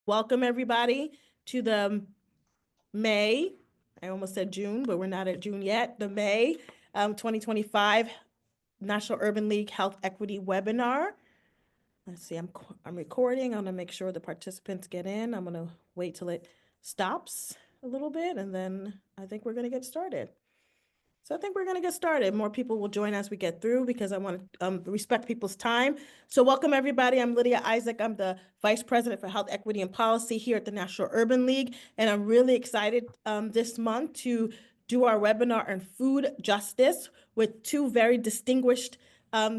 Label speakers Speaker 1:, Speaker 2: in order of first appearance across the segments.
Speaker 1: Welcome everybody to the May, I almost said June, but we're not at June yet, the May 2025 National Urban League Health Equity Webinar. Let's see, I'm recording. I'm gonna make sure the participants get in. I'm gonna wait till it stops a little bit, and then I think we're gonna get started. So I think we're going to get started. More people will join as we get through because I want to respect people's time. So welcome everybody. I'm Lydia Isaac. I'm the Vice President for Health Equity and Policy here at the National Urban League. And I'm really excited this month to do our webinar on food justice with two very distinguished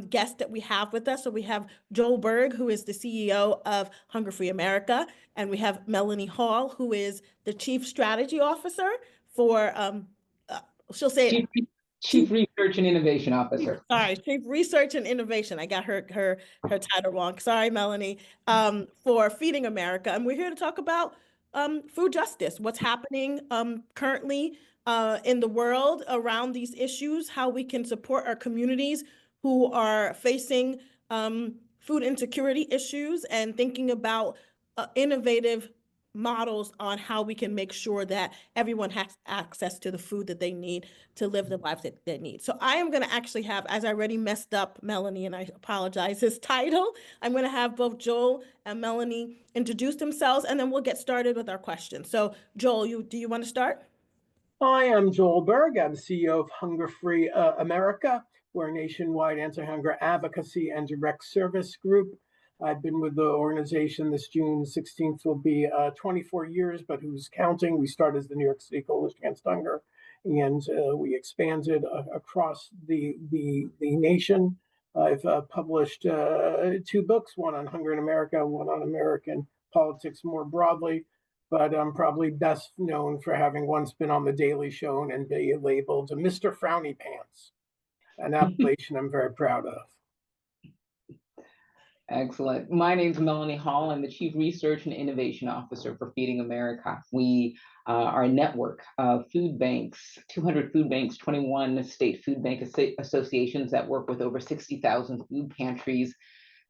Speaker 1: guests that we have with us. So we have Joel Berg, who is the CEO of Hunger Free America. And we have Melanie Hall, who is the Chief Strategy Officer for she'll say
Speaker 2: Chief Research and Innovation Officer.
Speaker 1: Sorry, Chief Research and Innovation. I got her title wrong. Sorry, Melanie. For Feeding America, and we're here to talk about food justice. What's happening currently in the world around these issues? How we can support our communities who are facing food insecurity issues, and thinking about innovative models on how we can make sure that everyone has access to the food that they need to live the life that they need. So I am going to actually have, as I already messed up Melanie, and I apologize, his title, I'm going to have both Joel and Melanie introduce themselves, and then we'll get started with our questions. So Joel, do you want to start?
Speaker 3: Hi, I'm Joel Berg. I'm CEO of Hunger Free America. We're a nationwide anti-hunger advocacy and direct service group. I've been with the organization. This June 16th will be 24 years, but who's counting? We started as the New York City Coalition Against Hunger, and we expanded across the nation. I've published 2 books, one on hunger in America, one on American politics more broadly, but I'm probably best known for having once been on The Daily Show and be labeled Mr. Frowny Pants, an appellation I'm very proud of.
Speaker 2: Excellent. My name is Melanie Hall. I'm the Chief Research and Innovation Officer for Feeding America. We are a network of food banks, 200 food banks, 21 state food bank associations that work with over 60,000 food pantries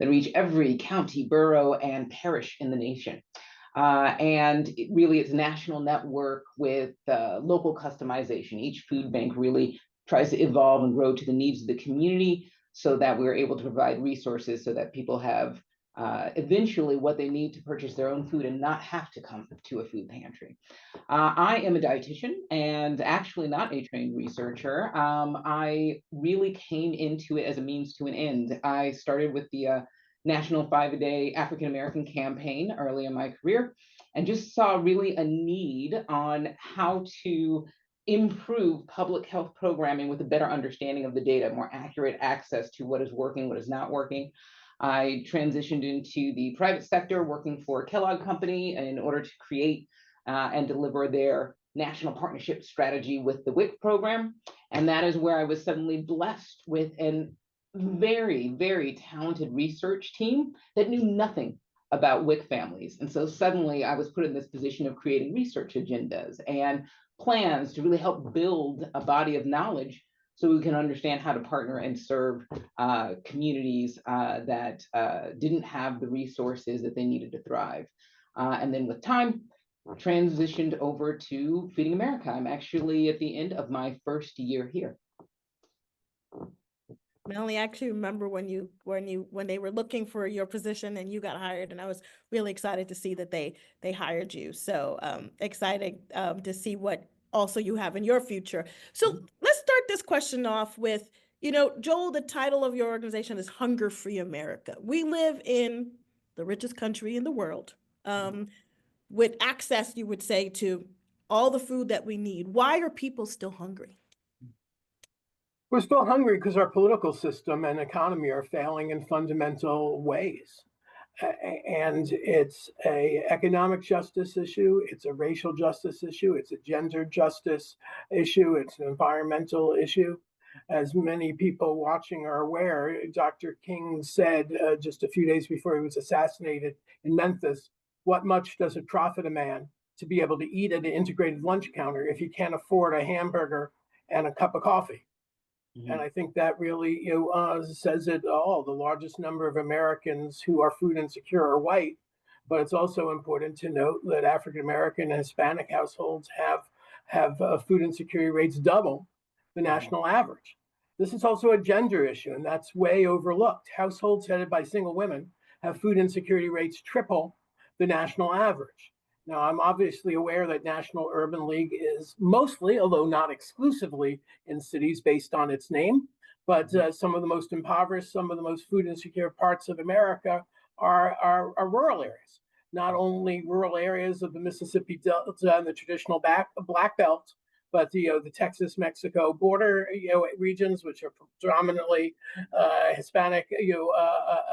Speaker 2: that reach every county, borough, and parish in the nation. And it really is a national network with local customization. Each food bank really tries to evolve and grow to the needs of the community, so that we're able to provide resources so that people have eventually what they need to purchase their own food and not have to come to a food pantry. I am a dietitian and actually not a trained researcher. I really came into it as a means to an end. I started with the National 5-A-Day African American campaign early in my career, and just saw really a need on how to improve public health programming with a better understanding of the data, more accurate access to what is working, what is not working. I transitioned into the private sector, working for a Kellogg company in order to create and deliver their national partnership strategy with the WIC program. And that is where I was suddenly blessed with a very, very talented research team that knew nothing about WIC families. And so suddenly I was put in this position of creating research agendas and plans to really help build a body of knowledge so we can understand how to partner and serve communities that didn't have the resources that they needed to thrive. And then with time, transitioned over to Feeding America. I'm actually at the end of my first year here.
Speaker 1: Melanie, I actually remember when they were looking for your position and you got hired, and I was really excited to see that they hired you. So excited to see what also you have in your future. So let's start this question off with, Joel, the title of your organization is Hunger Free America. We live in the richest country in the world, with access, you would say, to all the food that we need. Why are people still hungry?
Speaker 3: We're still hungry because our political system and economy are failing in fundamental ways. And it's an economic justice issue, it's a racial justice issue, it's a gender justice issue, it's an environmental issue. As many people watching are aware, Dr. King said just a few days before he was assassinated in Memphis, what much does it profit a man to be able to eat at an integrated lunch counter if he can't afford a hamburger and a cup of coffee? And I think that really says it all. The largest number of Americans who are food insecure are white, but it's also important to note that African American and Hispanic households have food insecurity rates double the national average. This is also a gender issue, and that's way overlooked. Households headed by single women have food insecurity rates triple the national average. Now, I'm obviously aware that National Urban League is mostly, although not exclusively, in cities based on its name. But some of the most impoverished, some of the most food insecure parts of America are rural areas. Not only rural areas of the Mississippi Delta and the traditional Black Belt, but the Texas-Mexico border regions, which are predominantly Hispanic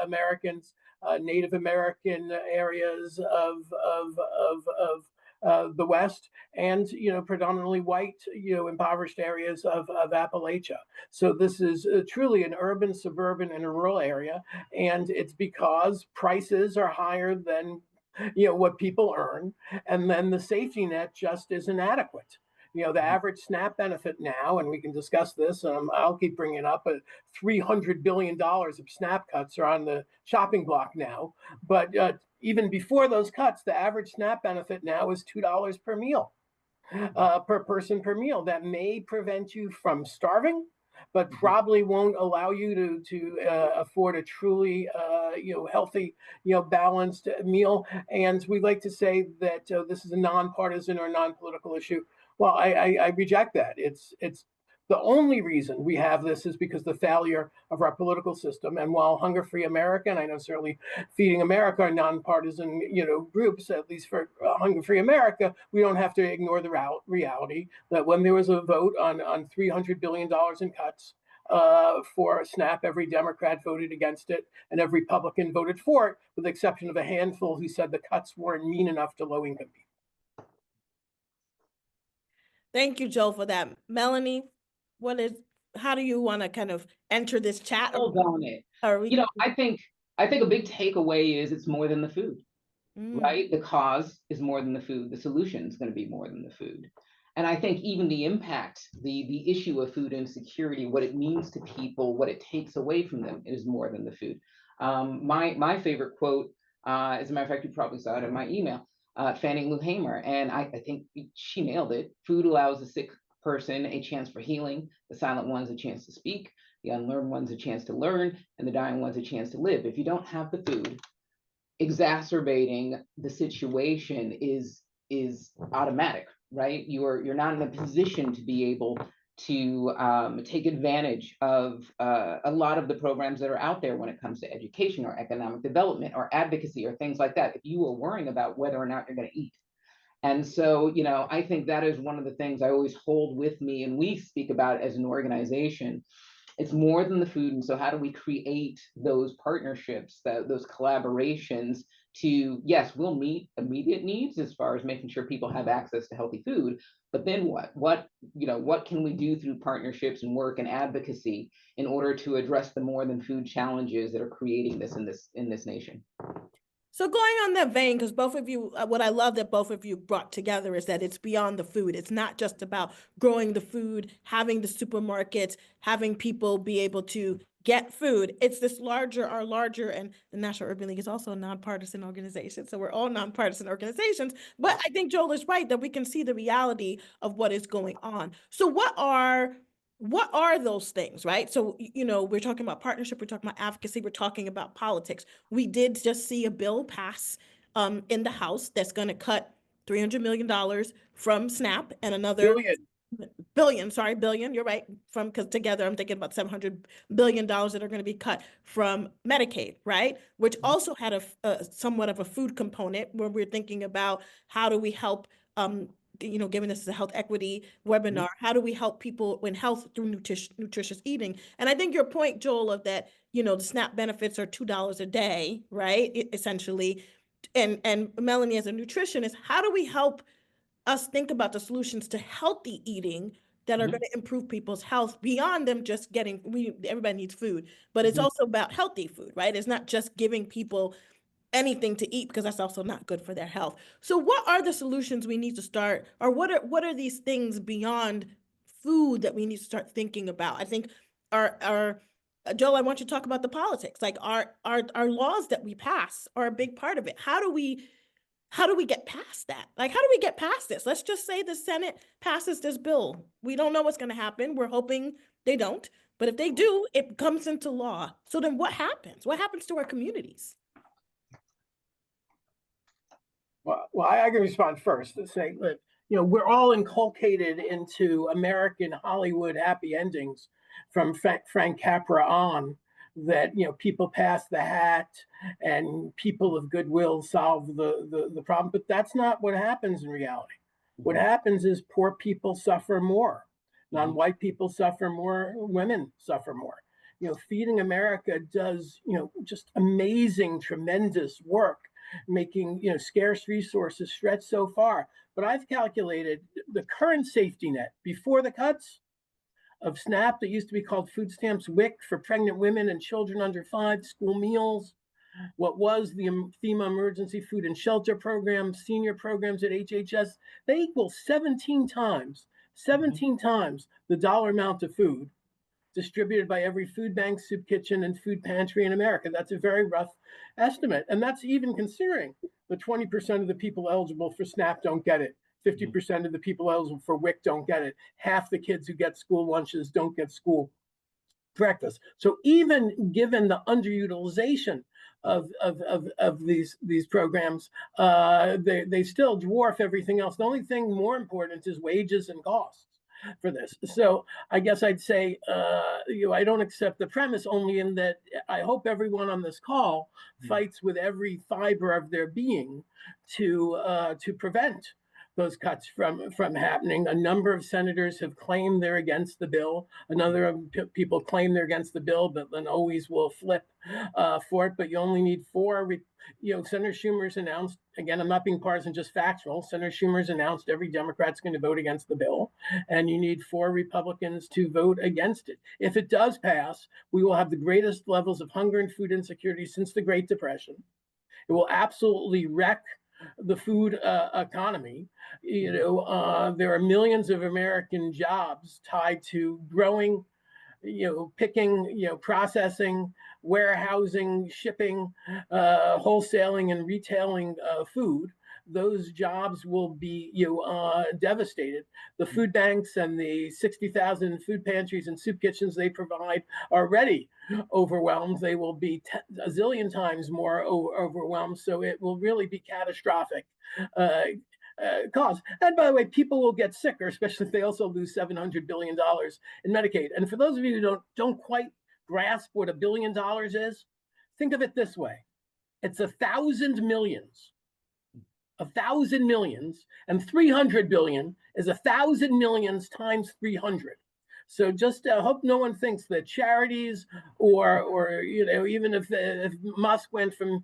Speaker 3: Americans, Native American areas of the West, and predominantly white impoverished areas of Appalachia. So this is truly an urban, suburban, and a rural area, and it's because prices are higher than what people earn, and then the safety net just is inadequate. The average SNAP benefit now, and we can discuss this, I'll keep bringing it up, but $300 billion of SNAP cuts are on the chopping block now. But even before those cuts, the average SNAP benefit now is $2 per meal, per person per meal. That may prevent you from starving, but probably won't allow you to afford a truly healthy, balanced meal. And we like to say that this is a nonpartisan or non-political issue. Well, I reject that. It's the only reason we have this is because the failure of our political system. And while Hunger Free America, and I know certainly Feeding America are nonpartisan, groups, at least for Hunger Free America, we don't have to ignore the reality that when there was a vote on $300 billion in cuts for SNAP, every Democrat voted against it and every Republican voted for it, with the exception of a handful who said the cuts weren't mean enough to low-income people.
Speaker 1: Thank you, Joel, for that. Melanie, how do you want to kind of enter this chat?
Speaker 2: Hold on it. I think a big takeaway is it's more than the food, right? The cause is more than the food. The solution is going to be more than the food. And I think even the impact, the issue of food insecurity, what it means to people, what it takes away from them is more than the food. My favorite quote, as a matter of fact, you probably saw it in my email, Fannie Lou Hamer, and I think she nailed it. Food allows the sick person a chance for healing, the silent ones a chance to speak, the unlearned ones a chance to learn, and the dying ones a chance to live. If you don't have the food, exacerbating the situation is automatic, right? You're not in a position to be able to take advantage of a lot of the programs that are out there when it comes to education or economic development or advocacy or things like that, if you are worrying about whether or not you're going to eat. And so, I think that is one of the things I always hold with me, and we speak about as an organization. It's more than the food. And so how do we create those partnerships, those collaborations to, yes, we'll meet immediate needs as far as making sure people have access to healthy food, but then what can we do through partnerships and work and advocacy in order to address the more than food challenges that are creating this in this nation?
Speaker 1: So going on that vein, because both of you, what I love that both of you brought together is that it's beyond the food. It's not just about growing the food, having the supermarkets, having people be able to get food. It's this our larger, and the National Urban League is also a nonpartisan organization. So we're all nonpartisan organizations. But I think Joel is right that we can see the reality of what is going on. So what are those things, right? So, we're talking about partnership, we're talking about advocacy, we're talking about politics. We did just see a bill pass in the House that's going to cut $300 million from SNAP and another billion, you're right, because together I'm thinking about $700 billion that are going to be cut from Medicaid, right? Which also had a somewhat of a food component where we're thinking about how do we help given this is a health equity webinar, how do we help people in health through nutritious eating? And I think your point, Joel, of that, the SNAP benefits are $2 a day, right? Essentially. And Melanie, as a nutritionist, how do we help us think about the solutions to healthy eating that are going to improve people's health beyond them just everybody needs food, but it's also about healthy food, right? It's not just giving people anything to eat, because that's also not good for their health. So what are the solutions we need to start, or what are these things beyond food that we need to start thinking about? I think our Joel, I want you to talk about the politics. Like our laws that we pass are a big part of it. How do we get past that? Like, how do we get past this? Let's just say the Senate passes this bill. We don't know what's going to happen. We're hoping they don't. But if they do, it comes into law. So then what happens? What happens to our communities?
Speaker 3: Well, I can respond first to say that, we're all inculcated into American Hollywood happy endings from Frank Capra on, that, people pass the hat and people of goodwill solve the problem. But that's not what happens in reality. What happens is poor people suffer more. Non-white people suffer more, women suffer more. Feeding America does, just amazing, tremendous work, making, scarce resources stretch so far. But I've calculated the current safety net before the cuts of SNAP, that used to be called food stamps, WIC for pregnant women and children under 5, school meals, what was the FEMA emergency food and shelter program, senior programs at HHS, they equal 17 times the dollar amount of food distributed by every food bank, soup kitchen, and food pantry in America. That's a very rough estimate. And that's even considering the 20% of the people eligible for SNAP don't get it. 50% of the people eligible for WIC don't get it. Half the kids who get school lunches don't get school breakfast. So even given the underutilization of these programs, they still dwarf everything else. The only thing more important is wages and costs for this. So I guess I'd say, I don't accept the premise, only in that I hope everyone on this call fights with every fiber of their being to prevent those cuts from happening. A number of senators have claimed they're against the bill. Another of people claim they're against the bill, but then always will flip for it. But you only need 4. Senator Schumer's announced, again, I'm not being partisan, just factual. Senator Schumer's announced every Democrat's going to vote against the bill, and you need 4 Republicans to vote against it. If it does pass, we will have the greatest levels of hunger and food insecurity since the Great Depression. It will absolutely wreck the food economy. There are millions of American jobs tied to growing, picking, processing, warehousing, shipping, wholesaling, and retailing food. Those jobs will be devastated. The food banks and the 60,000 food pantries and soup kitchens they provide are already overwhelmed. They will be a zillion times more overwhelmed. So it will really be catastrophic cause. And by the way, people will get sicker, especially if they also lose $700 billion in Medicaid. And for those of you who don't quite grasp what $1 billion is, think of it this way. It's 1,000 millions. 1,000 millions, and 300 billion is 1,000 millions times 300. So just hope no one thinks that charities or even if Musk went from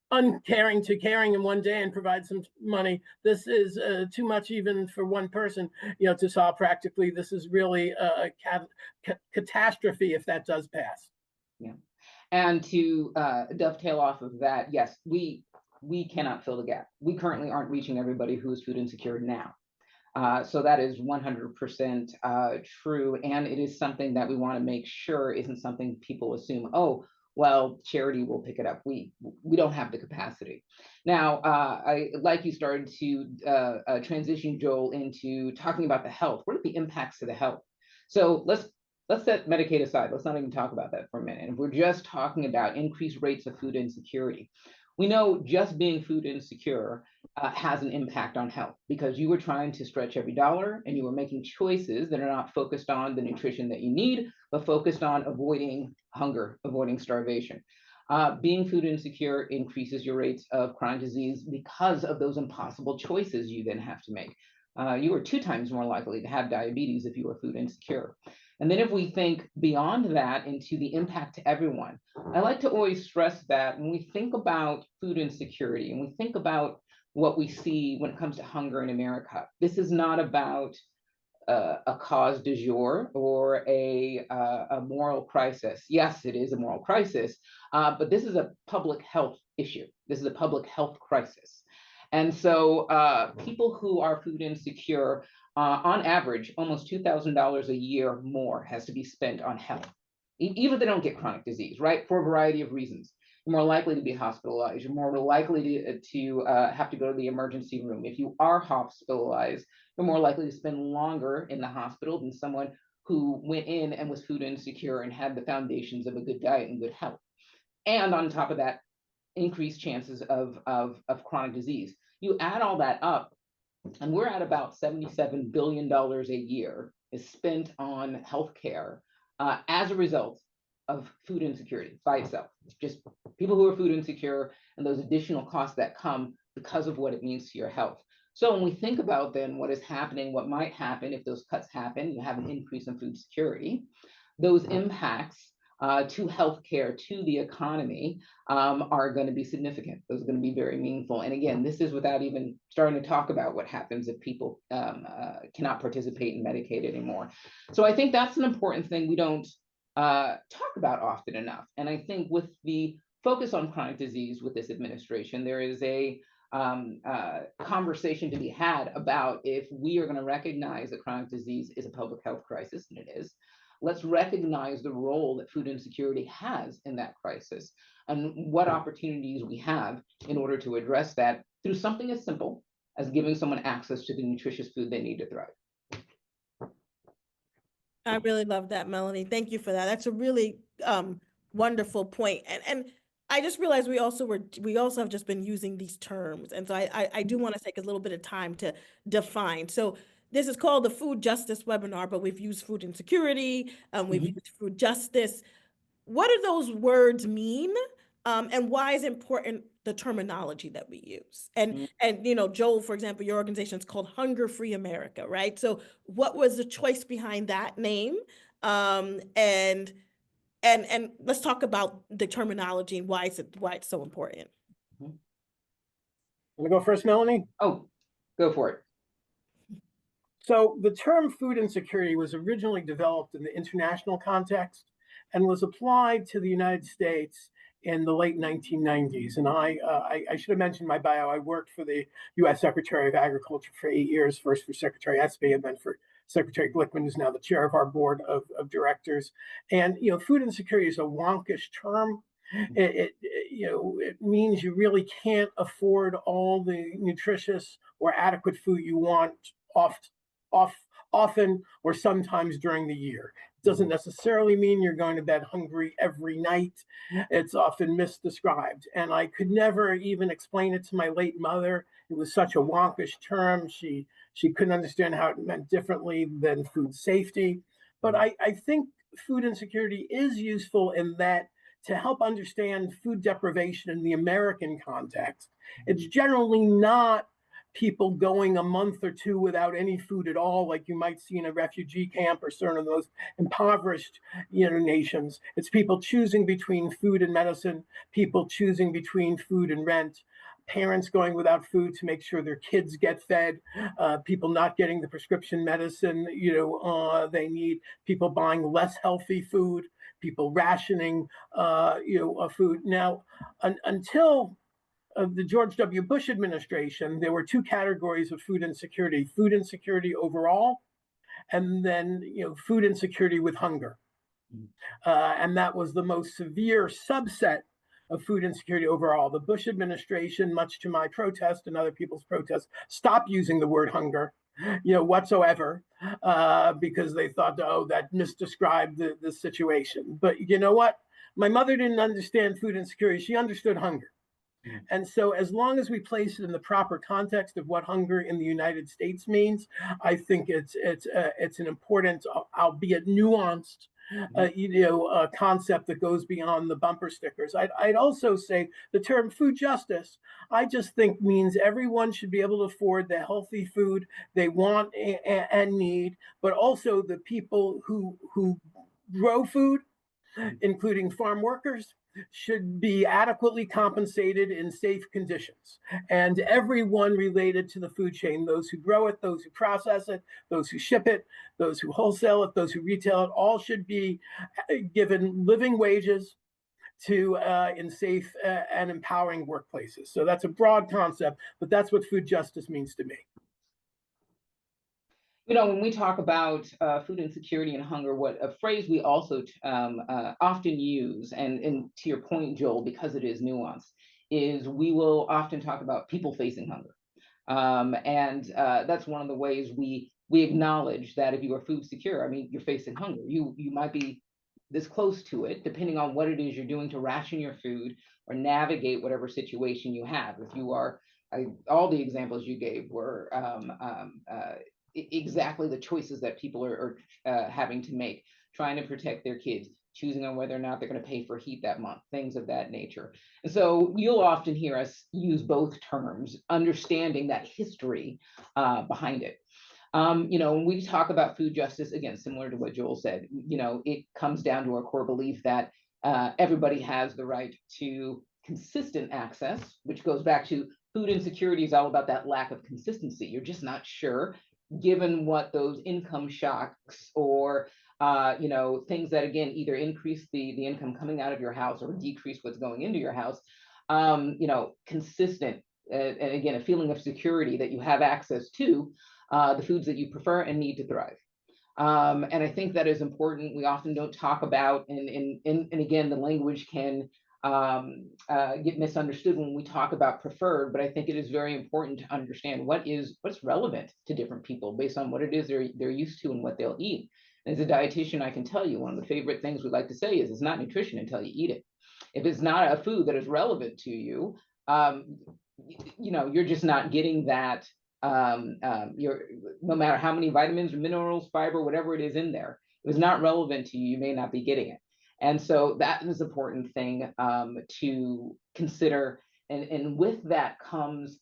Speaker 3: uncaring to caring in one day and provide some money, this is too much even for one person, to solve practically. This is really a catastrophe if that does pass.
Speaker 2: Yeah, and to dovetail off of that, yes, we cannot fill the gap. We currently aren't reaching everybody who is food insecure now. So that is 100% true. And it is something that we want to make sure isn't something people assume, oh, well, charity will pick it up. We don't have the capacity. Now, I like you started to transition, Joel, into talking about the health. What are the impacts to the health? So let's set Medicaid aside. Let's not even talk about that for a minute. If we're just talking about increased rates of food insecurity, we know just being food insecure has an impact on health, because you were trying to stretch every dollar and you were making choices that are not focused on the nutrition that you need, but focused on avoiding hunger, avoiding starvation. Being food insecure increases your rates of chronic disease because of those impossible choices you then have to make. You are 2 times more likely to have diabetes if you are food insecure. And then if we think beyond that into the impact to everyone, I like to always stress that when we think about food insecurity and we think about what we see when it comes to hunger in America, this is not about a cause du jour or a moral crisis. Yes, it is a moral crisis, but this is a public health issue. This is a public health crisis. And so people who are food insecure on average, almost $2,000 a year more has to be spent on health, even if they don't get chronic disease, right? For a variety of reasons. You're more likely to be hospitalized. You're more likely to have to go to the emergency room. If you are hospitalized, you're more likely to spend longer in the hospital than someone who went in and was food insecure and had the foundations of a good diet and good health. And on top of that, increased chances of chronic disease. You add all that up, and we're at about $77 billion a year is spent on healthcare as a result of food insecurity by itself. Just people who are food insecure and those additional costs that come because of what it means to your health. So when we think about then what is happening, what might happen if those cuts happen, you have an increase in food security, those impacts to healthcare, to the economy, are going to be significant. Those are going to be very meaningful. And again, this is without even starting to talk about what happens if people cannot participate in Medicaid anymore. So I think that's an important thing we don't talk about often enough. And I think with the focus on chronic disease with this administration, there is a conversation to be had about if we are going to recognize that chronic disease is a public health crisis, and it is. Let's recognize the role that food insecurity has in that crisis and what opportunities we have in order to address that through something as simple as giving someone access to the nutritious food they need to thrive.
Speaker 1: I really love that, Melanie. Thank you for that. That's a really wonderful point. And I just realized we also have just been using these terms. And so I do want to take a little bit of time to define. So this is called the food justice webinar, but we've used food insecurity, we've used food justice. What do those words mean? And why is important the terminology that we use? And you know, Joel, for example, your organization is called Hunger Free America, right? So what was the choice behind that name? And let's talk about the terminology and why it's so important.
Speaker 3: Want to go first, Melanie?
Speaker 2: Oh, go for it.
Speaker 3: So the term food insecurity was originally developed in the international context and was applied to the United States in the late 1990s. And I should have mentioned my bio. I worked for the U.S. Secretary of Agriculture for 8 years, first for Secretary Espy and then for Secretary Glickman, who's now the chair of our board of directors. And you know, food insecurity is a wonkish term. It means you really can't afford all the nutritious or adequate food you want often or sometimes during the year. It doesn't necessarily mean you're going to bed hungry every night. It's often misdescribed. And I could never even explain it to my late mother. It was such a wonkish term. She couldn't understand how it meant differently than food safety. But I think food insecurity is useful in that to help understand food deprivation in the American context. It's generally not people going a month or two without any food at all, like you might see in a refugee camp or certain of those impoverished nations. It's people choosing between food and medicine, people choosing between food and rent, parents going without food to make sure their kids get fed, people not getting the prescription medicine they need, people buying less healthy food, people rationing food. Now, until the George W. Bush administration, there were two categories of food insecurity overall, and then food insecurity with hunger. And that was the most severe subset of food insecurity overall. The Bush administration, much to my protest and other people's protest, stopped using the word hunger whatsoever, because they thought, oh, that misdescribed the situation. But you know what? My mother didn't understand food insecurity. She understood hunger. And so as long as we place it in the proper context of what hunger in the United States means, I think it's an important, albeit nuanced, concept that goes beyond the bumper stickers. I'd also say the term food justice, I just think means everyone should be able to afford the healthy food they want and need, but also the people who grow food, including farm workers, should be adequately compensated in safe conditions. And everyone related to the food chain, those who grow it, those who process it, those who ship it, those who wholesale it, those who retail it, all should be given living wages in safe and empowering workplaces. So that's a broad concept, but that's what food justice means to me.
Speaker 2: You know, when we talk about food insecurity and hunger, what a phrase we also often use, and to your point, Joel, because it is nuanced, is we will often talk about people facing hunger. And that's one of the ways we acknowledge that if you are food secure, I mean, you're facing hunger. You might be this close to it, depending on what it is you're doing to ration your food or navigate whatever situation you have. If you are, all the examples you gave were exactly the choices that people are having to make, trying to protect their kids, choosing on whether or not they're going to pay for heat that month, things of that nature. And so you'll often hear us use both terms, understanding that history behind it. You know, when we talk about food justice, again, similar to what Joel said, you know, it comes down to our core belief that everybody has the right to consistent access, which goes back to food insecurity is all about that lack of consistency. You're just not sure, given what those income shocks or you know, things that again either increase the income coming out of your house or decrease what's going into your house. You know, consistent and again a feeling of security that you have access to the foods that you prefer and need to thrive. And I think that is important. We often don't talk about, and again, the language can get misunderstood when we talk about preferred, but I think it is very important to understand what's relevant to different people based on what it is they're used to and what they'll eat. And as a dietitian, I can tell you one of the favorite things we like to say is it's not nutrition until you eat it. If it's not a food that is relevant to you, you know, you're just not getting that you're no matter how many vitamins, minerals, fiber, whatever it is in there, if it's not relevant to you, you may not be getting it. And so that is an important thing to consider. And with that comes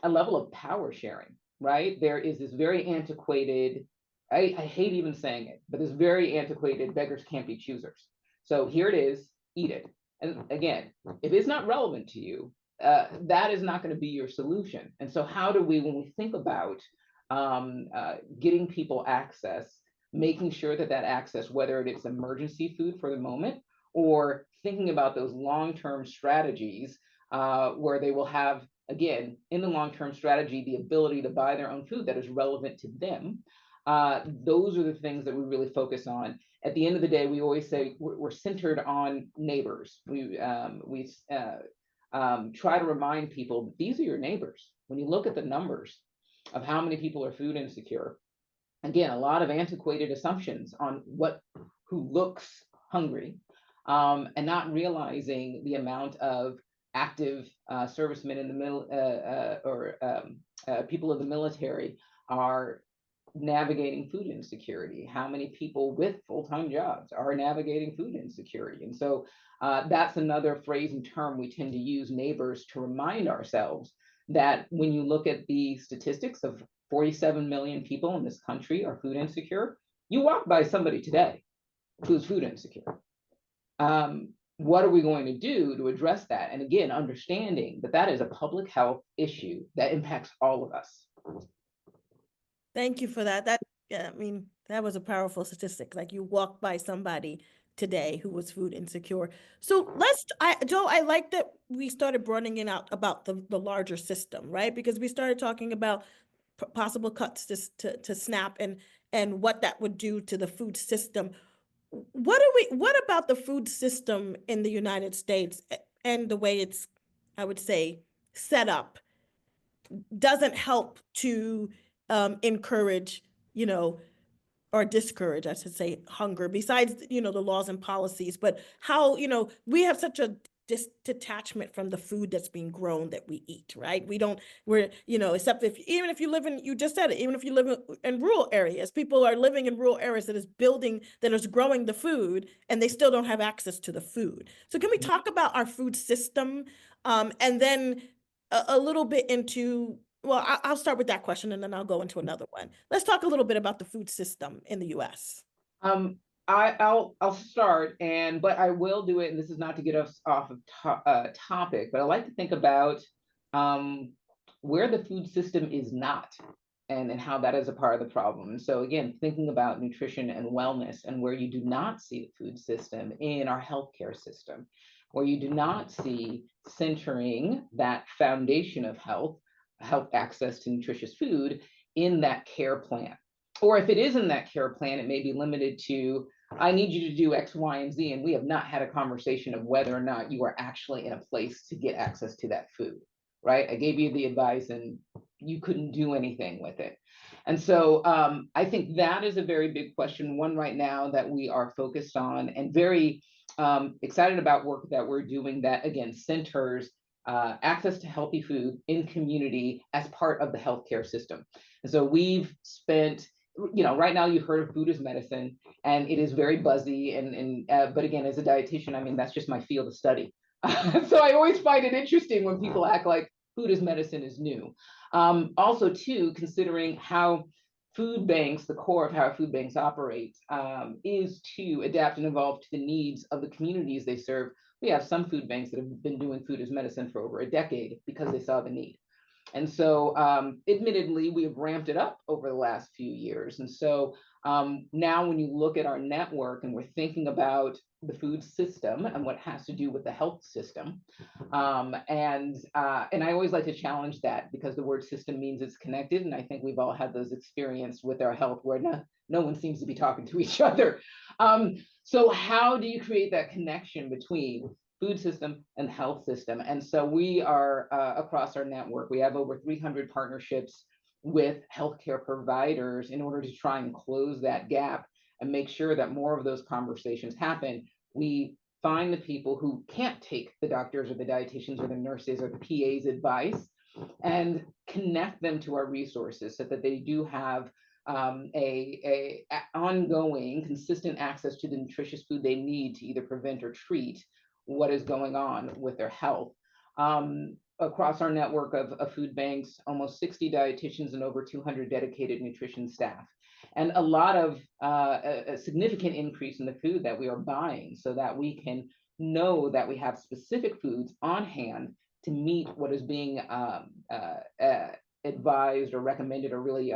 Speaker 2: a level of power sharing, right? There is this very antiquated, I hate even saying it, but this very antiquated beggars can't be choosers. So here it is, eat it. And again, if it's not relevant to you, that is not going to be your solution. And so, how do we, when we think about getting people access, making sure that that access, whether it's emergency food for the moment or thinking about those long-term strategies where they will have, again, in the long-term strategy, the ability to buy their own food that is relevant to them. Those are the things that we really focus on. At the end of the day, we always say we're centered on neighbors. We try to remind people these are your neighbors. When you look at the numbers of how many people are food insecure, again, a lot of antiquated assumptions on who looks hungry, and not realizing the amount of active servicemen in the middle or people of the military are navigating food insecurity. How many people with full-time jobs are navigating food insecurity? And so that's another phrase and term we tend to use, neighbors, to remind ourselves that when you look at the statistics of 47 million people in this country are food insecure, you walk by somebody today who's food insecure. What are we going to do to address that? And again, understanding that that is a public health issue that impacts all of us.
Speaker 1: Thank you for that. Yeah, I mean, that was a powerful statistic. Like you walked by somebody today who was food insecure. So Joe, I like that we started broadening out about the larger system, right? Because we started talking about possible cuts to SNAP and what that would do to the food system. What about the food system in the United States and the way it's, I would say, set up doesn't help to encourage, or discourage, I should say, hunger, besides, the laws and policies, but how, we have such a detachment from the food that's being grown that we eat, right? Except even if you live in, you just said it, even if you live in rural areas, people are living in rural areas that is growing the food and they still don't have access to the food. So can we talk about our food system? And then a little bit into, well, I'll start with that question and then I'll go into another one. Let's talk a little bit about the food system in the US.
Speaker 2: I'll start, but I will do it, and this is not to get us off of topic, but I like to think about where the food system is not, and how that is a part of the problem. And so again, thinking about nutrition and wellness and where you do not see the food system in our healthcare system, where you do not see centering that foundation of health access to nutritious food in that care plan. or if it is in that care plan, it may be limited to, I need you to do X, Y, and Z, and we have not had a conversation of whether or not you are actually in a place to get access to that food, right? I gave you the advice and you couldn't do anything with it. And so I think that is a very big question, one right now that we are focused on, and very excited about work that we're doing that, again, centers access to healthy food in community as part of the healthcare system. And so we've spent, right now you've heard of food as medicine, and it is very buzzy. But again, as a dietitian, I mean, that's just my field of study. So I always find it interesting when people act like food as medicine is new. Also, too, considering how food banks, the core of how food banks operate, is to adapt and evolve to the needs of the communities they serve. We have some food banks that have been doing food as medicine for over a decade because they saw the need. And so, admittedly, we have ramped it up over the last few years. And so now when you look at our network and we're thinking about the food system and what has to do with the health system, and I always like to challenge that, because the word system means it's connected. And I think we've all had those experiences with our health where no one seems to be talking to each other. So how do you create that connection between food system and health system? And so we are across our network, we have over 300 partnerships with healthcare providers in order to try and close that gap and make sure that more of those conversations happen. We find the people who can't take the doctors or the dietitians or the nurses or the PA's advice and connect them to our resources so that they do have a ongoing, consistent access to the nutritious food they need to either prevent or treat what is going on with their health. Across our network of food banks, almost 60 dietitians and over 200 dedicated nutrition staff, and a lot of a significant increase in the food that we are buying so that we can know that we have specific foods on hand to meet what is being advised or recommended or really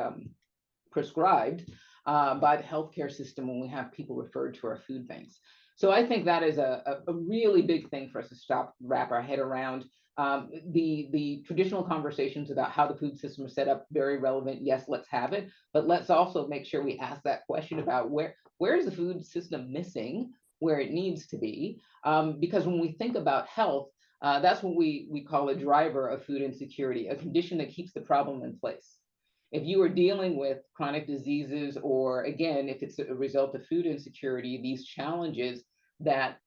Speaker 2: prescribed by the healthcare system when we have people referred to our food banks. So I think that is a really big thing for us to wrap our head around. The traditional conversations about how the food system is set up, very relevant. Yes, let's have it, but let's also make sure we ask that question about where is the food system missing, where it needs to be, because when we think about health, that's what we call a driver of food insecurity, a condition that keeps the problem in place. If you are dealing with chronic diseases, or again, if it's a result of food insecurity, these challenges that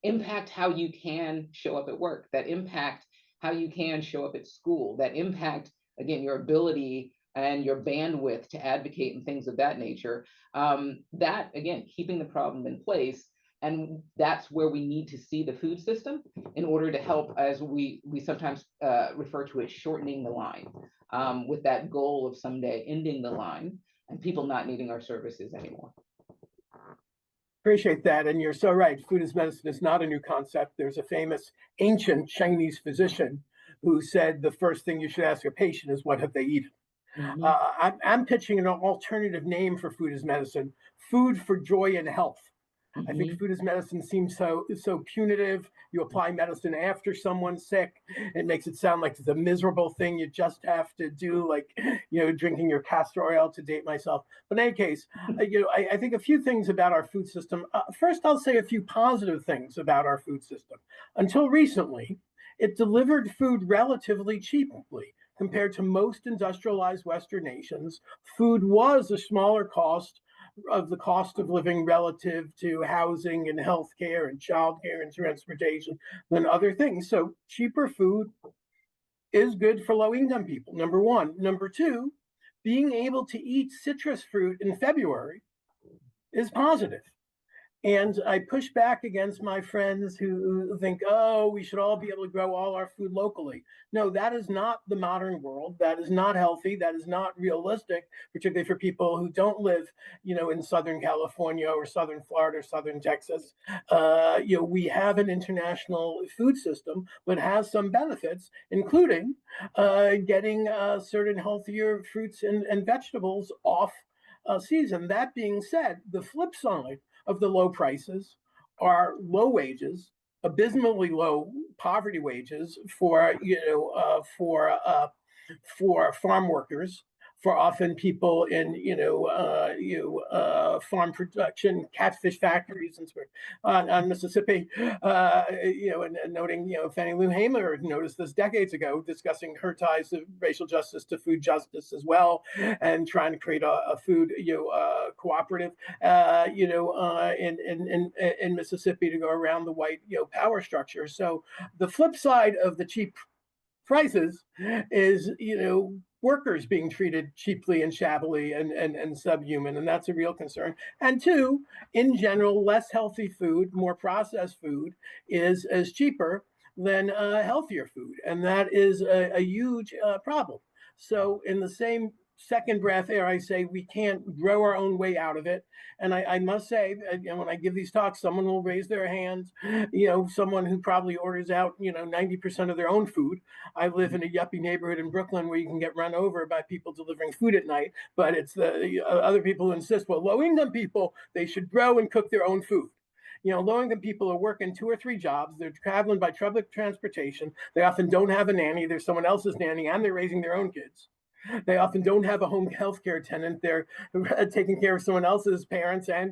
Speaker 2: impact how you can show up at work, that impact how you can show up at school, that impact, again, your ability and your bandwidth to advocate and things of that nature, that, again, keeping the problem in place. And that's where we need to see the food system in order to help, as we sometimes refer to it, shortening the line, with that goal of someday ending the line and people not needing our services anymore.
Speaker 3: Appreciate that. And you're so right. Food as medicine is not a new concept. There's a famous ancient Chinese physician who said the first thing you should ask your patient is, what have they eaten? Mm-hmm. I'm pitching an alternative name for food as medicine: food for joy and health. Mm-hmm. I think food as medicine seems so punitive. You apply medicine after someone's sick. It makes it sound like it's a miserable thing you just have to do, like, drinking your castor oil, to date myself. But in any case, I think a few things about our food system. First, I'll say a few positive things about our food system. Until recently, it delivered food relatively cheaply. Compared to most industrialized Western nations, food was a smaller cost of the cost of living relative to housing and healthcare and childcare and transportation than other things. So cheaper food is good for low-income people, number one. Number two, being able to eat citrus fruit in February is positive. And I push back against my friends who think, oh, we should all be able to grow all our food locally. No, that is not the modern world. That is not healthy. That is not realistic, particularly for people who don't live, in Southern California or Southern Florida or Southern Texas. We have an international food system, but has some benefits, including getting certain healthier fruits and vegetables off season. That being said, the flip side of the low prices are low wages, abysmally low poverty wages for farm workers, for often people in, farm production, catfish factories and on Mississippi, and noting, Fannie Lou Hamer noticed this decades ago, discussing her ties to racial justice to food justice as well, and trying to create a food, cooperative, in Mississippi to go around the white, power structure. So the flip side of the cheap prices is, workers being treated cheaply and shabbily and subhuman, and that's a real concern. And two, in general, less healthy food, more processed food is cheaper than healthier food, and that is a huge problem. So in the same second breath there, I say we can't grow our own way out of it. And I must say, when I give these talks, someone will raise their hands, someone who probably orders out, 90% of their own food. I live in a yuppie neighborhood in Brooklyn where you can get run over by people delivering food at night, but it's the other people who insist, well, low-income people, they should grow and cook their own food. Low-income people are working 2 or 3 jobs. They're traveling by public transportation. They often don't have a nanny. There's someone else's nanny, and they're raising their own kids. They often don't have a home health care tenant. They're taking care of someone else's parents and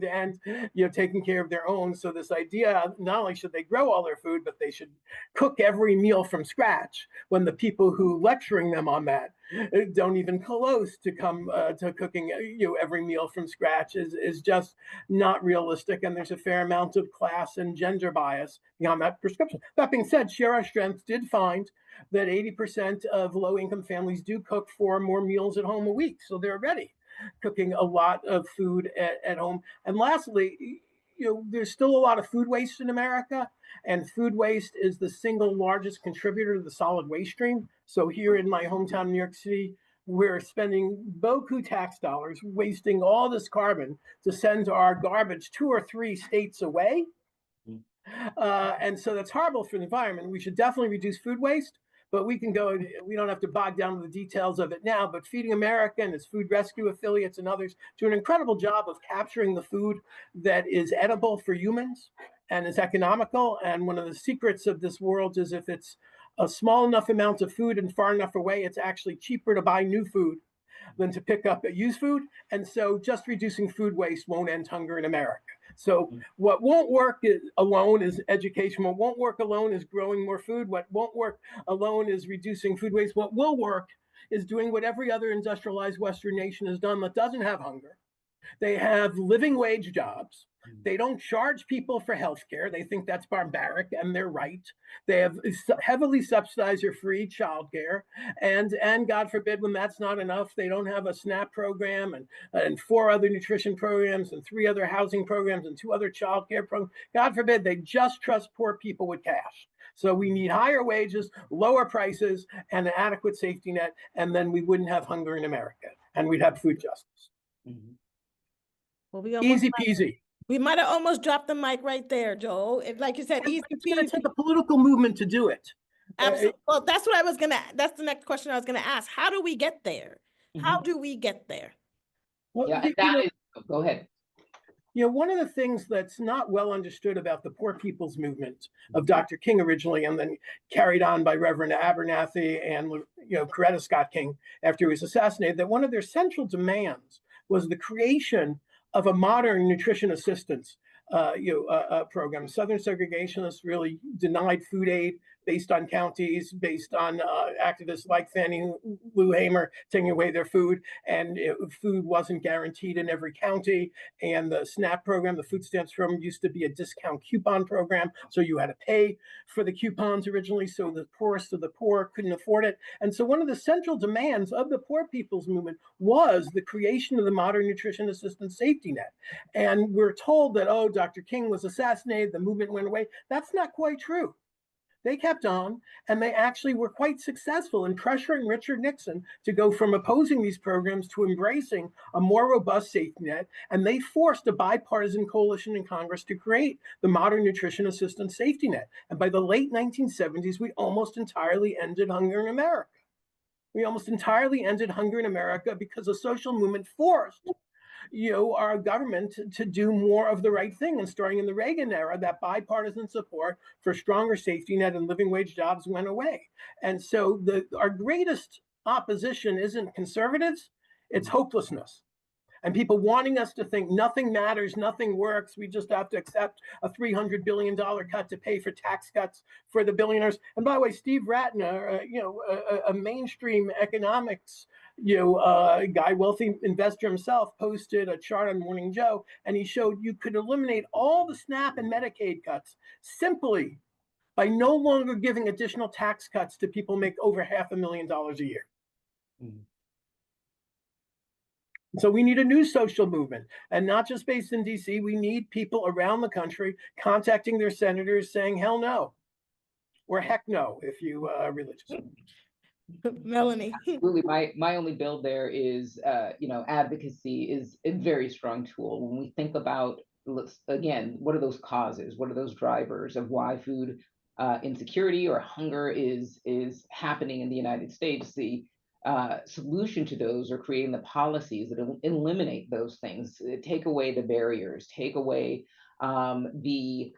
Speaker 3: taking care of their own. So this idea, not only should they grow all their food, but they should cook every meal from scratch, when the people who lecturing them on that don't even close to come to cooking every meal from scratch is just not realistic. And there's a fair amount of class and gender bias beyond that prescription. That being said, Share Our Strength did find that 80% of low-income families do cook 4 or more meals at home a week. So they're already cooking a lot of food at home. And lastly, there's still a lot of food waste in America, and food waste is the single largest contributor to the solid waste stream. So here in my hometown, New York City, we're spending beaucoup tax dollars, wasting all this carbon to send our garbage 2 or 3 states away. And so that's horrible for the environment. We should definitely reduce food waste, but we don't have to bog down to the details of it now, but Feeding America and its food rescue affiliates and others do an incredible job of capturing the food that is edible for humans and is economical. And one of the secrets of this world is, if it's a small enough amount of food and far enough away, it's actually cheaper to buy new food than to pick up used food. And so just reducing food waste won't end hunger in America. So what won't work alone is education. What won't work alone is growing more food. What won't work alone is reducing food waste. What will work is doing what every other industrialized Western nation has done that doesn't have hunger. They have living wage jobs. They don't charge people for health care. They think that's barbaric, and they're right. They have heavily subsidized or free childcare, and God forbid, when that's not enough, they don't have a SNAP program and 4 other nutrition programs and 3 other housing programs and 2 other childcare programs. God forbid, they just trust poor people with cash. So we need higher wages, lower prices, and an adequate safety net, and then we wouldn't have hunger in America, and we'd have food justice.
Speaker 2: Mhm.
Speaker 1: Well,
Speaker 3: Easy peasy.
Speaker 1: we might have almost dropped the mic right there, Joel. Like you said, easy
Speaker 3: It's going
Speaker 1: peasy.
Speaker 3: to take a political movement to do it.
Speaker 1: Absolutely. Well, that's the next question I was gonna ask. How do we get there? How do we get there?
Speaker 3: Well,
Speaker 2: Yeah, and that is, go ahead.
Speaker 3: One of the things that's not well understood about the Poor People's Movement of Dr. King originally, and then carried on by Reverend Abernathy and Coretta Scott King after he was assassinated, that one of their central demands was the creation of a modern nutrition assistance program. Southern segregationists really denied food aid based on counties, based on activists like Fannie Lou Hamer taking away their food, and food wasn't guaranteed in every county. And the SNAP program, the food stamps program, used to be a discount coupon program, so you had to pay for the coupons originally, so the poorest of the poor couldn't afford it. And so one of the central demands of the Poor People's Movement was the creation of the modern nutrition assistance safety net. And we're told that, oh, Dr. King was assassinated, the movement went away. That's not quite true. They kept on, and they actually were quite successful in pressuring Richard Nixon to go from opposing these programs to embracing a more robust safety net. And they forced a bipartisan coalition in Congress to create the modern nutrition assistance safety net. And by the late 1970s, we almost entirely ended hunger in America. We almost entirely ended hunger in America because the social movement forced our government to do more of the right thing. And starting in the Reagan era, that bipartisan support for stronger safety net and living wage jobs went away. And so our greatest opposition isn't conservatives, It's hopelessness. And people wanting us to think nothing matters, nothing works. We just have to accept a $300 billion cut to pay for tax cuts for the billionaires. And by the way, Steve Ratner, a mainstream economics, guy, wealthy investor himself, posted a chart on Morning Joe, and he showed you could eliminate all the SNAP and Medicaid cuts simply by no longer giving additional tax cuts to people who make over $500,000 a year. Mm. So we need a new social movement, and not just based in DC. We need people around the country contacting their senators saying hell no, or heck no, if you are religious.
Speaker 1: Melanie.
Speaker 2: Absolutely. My only build there is, advocacy is a very strong tool. When we think about, again, what are those causes? What are those drivers of why food insecurity or hunger is happening in the United States? The solution to those are creating the policies that eliminate those things, take away the barriers, take away the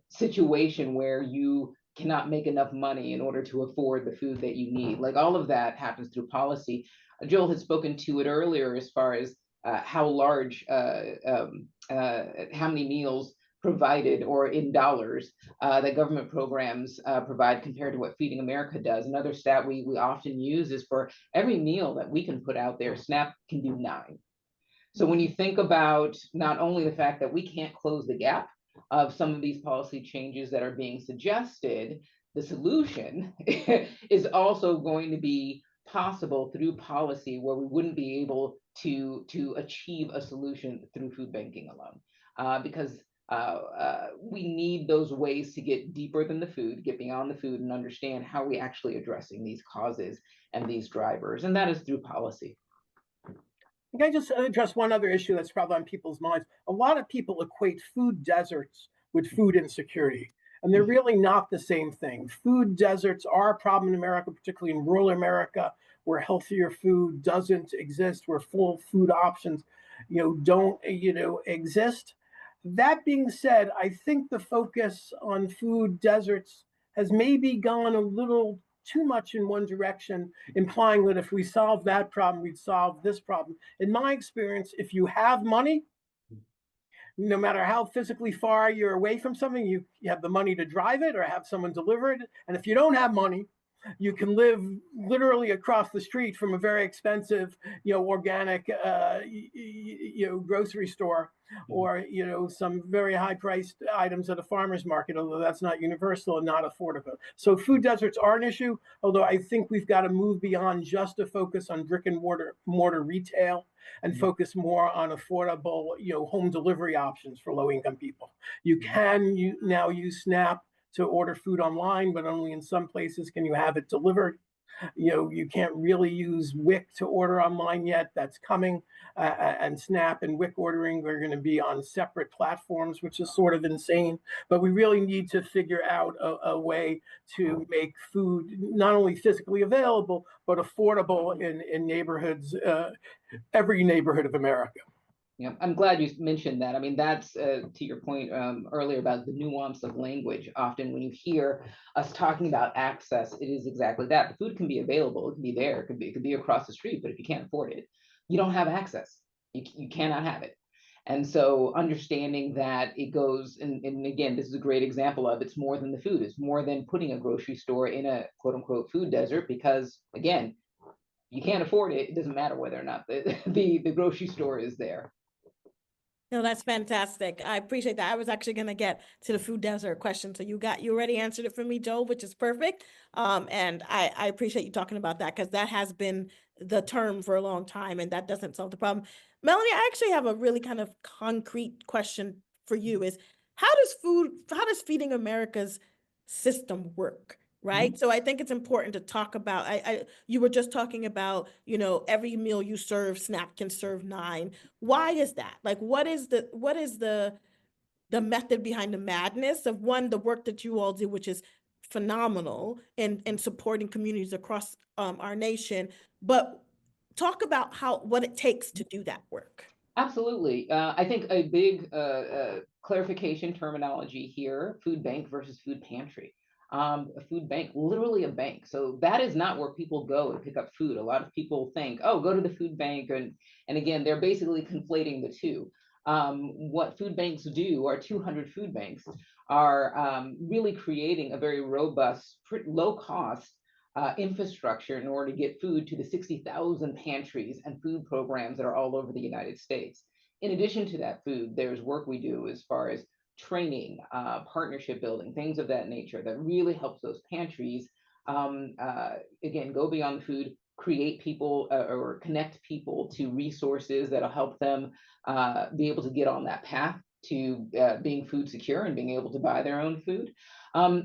Speaker 2: situation where you cannot make enough money in order to afford the food that you need. Like, all of that happens through policy. Joel had spoken to it earlier as far as how large, how many meals provided, or in dollars, that government programs provide compared to what Feeding America does. Another stat we often use is for every meal that we can put out there, SNAP can do 9. So when you think about not only the fact that we can't close the gap of some of these policy changes that are being suggested, the solution is also going to be possible through policy, where we wouldn't be able to achieve a solution through food banking alone, because we need those ways to get deeper than the food, get beyond the food, and understand how we actually addressing these causes and these drivers, and that is through policy.
Speaker 3: Can I just address one other issue that's probably on people's minds? A lot of people equate food deserts with food insecurity, and they're really not the same thing. Food deserts are a problem in America, particularly in rural America, where healthier food doesn't exist, where full food options, don't, exist. That being said, I think the focus on food deserts has maybe gone a little too much in one direction, implying that if we solve that problem, we'd solve this problem. In my experience, if you have money, no matter how physically far you're away from something, you have the money to drive it or have someone deliver it. And if you don't have money, you can live literally across the street from a very expensive, organic, grocery store, or, some very high priced items at a farmer's market, although that's not universal and not affordable. So food deserts are an issue, although I think we've got to move beyond just a focus on brick and mortar retail and focus more on affordable, home delivery options for low income people. You can now use SNAP to order food online, but only in some places can you have it delivered. You can't really use WIC to order online yet. That's coming. And SNAP and WIC ordering are going to be on separate platforms, which is sort of insane. But we really need to figure out a way to make food not only physically available, but affordable in neighborhoods, every neighborhood of America.
Speaker 2: Yeah, I'm glad you mentioned that. I mean, that's to your point earlier about the nuance of language. Often when you hear us talking about access, it is exactly that. The food can be available, it can be there, it could be across the street, but if you can't afford it, you don't have access. You cannot have it. And so understanding that it goes, and again, this is a great example of, it's more than the food. It's more than putting a grocery store in a quote unquote food desert, because again, you can't afford it. It doesn't matter whether or not the grocery store is there.
Speaker 1: No, that's fantastic. I appreciate that. I was actually going to get to the food desert question. So you already answered it for me, Joel, which is perfect. And I appreciate you talking about that, because that has been the term for a long time, and that doesn't solve the problem. Melanie, I actually have a really kind of concrete question for you is, how does Feeding America's system work? Right. Mm-hmm. So I think it's important to talk about, you were just talking about, every meal you serve, SNAP can serve 9. Why is that? Like, what is the method behind the madness of, one, the work that you all do, which is phenomenal in supporting communities across our nation, but talk about what it takes to do that work.
Speaker 2: Absolutely. I think a big clarification terminology here, food bank versus food pantry. a food bank, literally a bank. So that is not where people go to pick up food. A lot of people think, oh, go to the food bank. And again, they're basically conflating the two. What food banks do, our 200 food banks, are really creating a very robust, low cost infrastructure in order to get food to the 60,000 pantries and food programs that are all over the United States. In addition to that food, there's work we do as far as training, partnership building, things of that nature that really helps those pantries, again, go beyond food, create people or connect people to resources that'll help them be able to get on that path to being food secure and being able to buy their own food.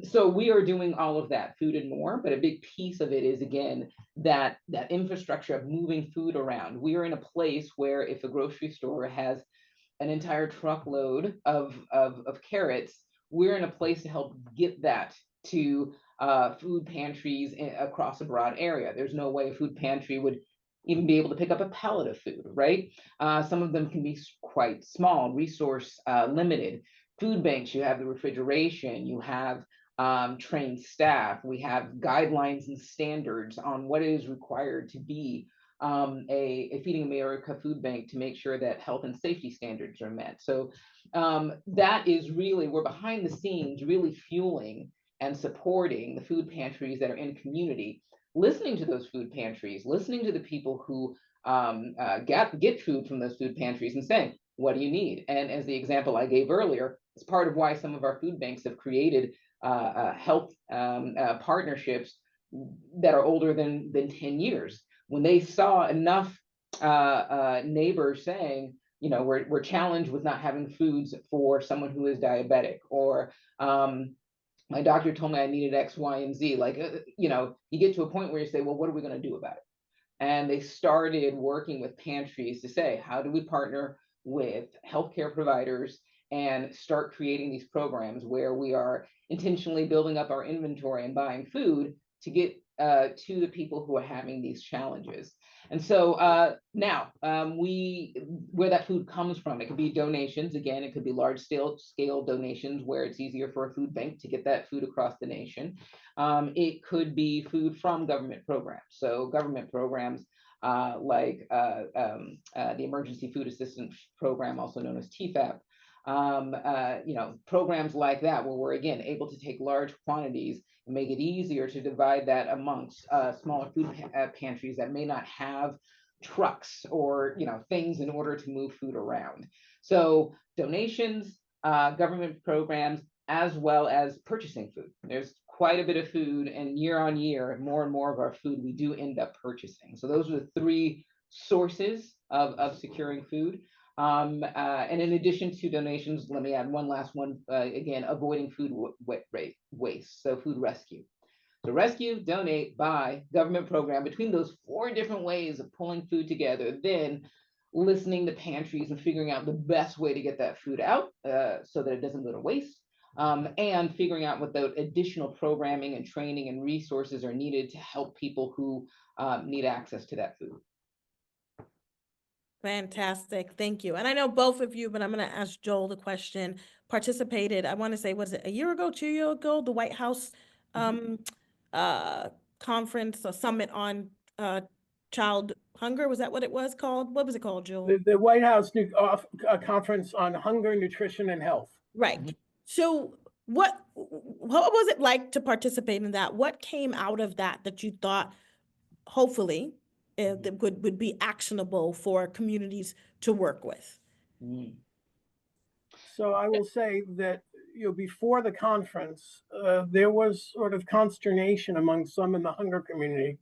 Speaker 2: So we are doing all of that, food and more, but a big piece of it is, again, that infrastructure of moving food around. We are in a place where if a grocery store has an entire truckload of carrots, we're in a place to help get that to food pantries across a broad area. There's no way a food pantry would even be able to pick up a pallet of food, right? Some of them can be quite small, resource limited. Food banks, you have the refrigeration, you have trained staff, we have guidelines and standards on what is required to be a Feeding America food bank to make sure that health and safety standards are met. So that is really, we're behind the scenes really fueling and supporting the food pantries that are in community, listening to those food pantries, listening to the people who get food from those food pantries and saying, what do you need? And as the example I gave earlier, it's part of why some of our food banks have created health partnerships that are older than 10 years. When they saw enough neighbors saying, you know, we're challenged with not having foods for someone who is diabetic, or my doctor told me I needed X, Y, and Z. Like, you know, you get to a point where you say, well, what are we going to do about it? And they started working with pantries to say, how do we partner with healthcare providers and start creating these programs where we are intentionally building up our inventory and buying food to get to the people who are having these challenges. And so now where that food comes from, it could be donations. Again, it could be large scale donations where it's easier for a food bank to get that food across the nation. It could be food from government programs. So government programs like the Emergency Food Assistance Program, also known as TFAP, you know, programs like that, where we're again able to take large quantities and make it easier to divide that amongst smaller food pantries that may not have trucks or, you know, things in order to move food around. So donations, government programs, as well as purchasing food. There's quite a bit of food, and year on year, more and more of our food we do end up purchasing. So those are the three sources of securing food. And in addition to donations, let me add one last one, again, avoiding food waste, so food rescue. So rescue, donate, buy, government program, between those four different ways of pulling food together, then listening to pantries and figuring out the best way to get that food out so that it doesn't go to waste, and figuring out what the additional programming and training and resources are needed to help people who need access to that food.
Speaker 1: Fantastic. Thank you. And I know both of you, but I'm going to ask Joel the question. Participated, I want to say, was it a year ago, 2 years ago, the White House conference or summit on child hunger? Was that what it was called? What was it called, Joel?
Speaker 3: The White House conference on hunger, nutrition, and health.
Speaker 1: Right. So what was it like to participate in that? What came out of that you thought, hopefully, that would be actionable for communities to work with?
Speaker 3: So I will say that, you know, before the conference, there was sort of consternation among some in the hunger community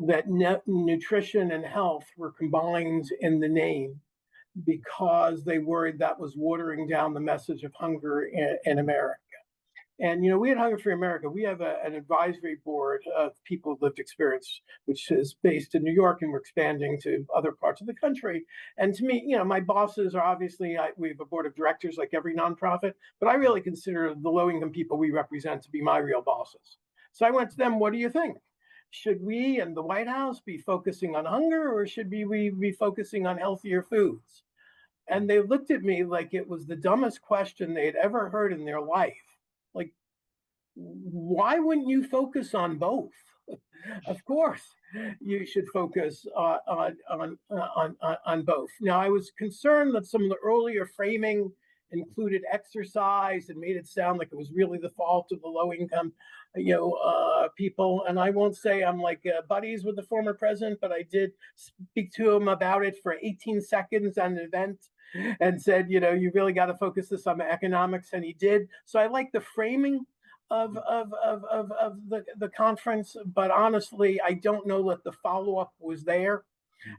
Speaker 3: that nutrition and health were combined in the name, because they worried that was watering down the message of hunger in America. And, you know, we at Hunger Free America, we have an advisory board of people with lived experience, which is based in New York, and we're expanding to other parts of the country. And to me, you know, my bosses are obviously, we have a board of directors like every nonprofit, but I really consider the low-income people we represent to be my real bosses. So I went to them, what do you think? Should we and the White House be focusing on hunger, or should we be focusing on healthier foods? And they looked at me like it was the dumbest question they had ever heard in their life. Like, why wouldn't you focus on both? Of course, you should focus on both. Now, I was concerned that some of the earlier framing included exercise and made it sound like it was really the fault of the low income, people. And I won't say I'm like buddies with the former president, but I did speak to him about it for 18 seconds at an event and said, you really got to focus this on the economics, and he did. So I like the framing of the conference, but honestly, I don't know that the follow-up was there,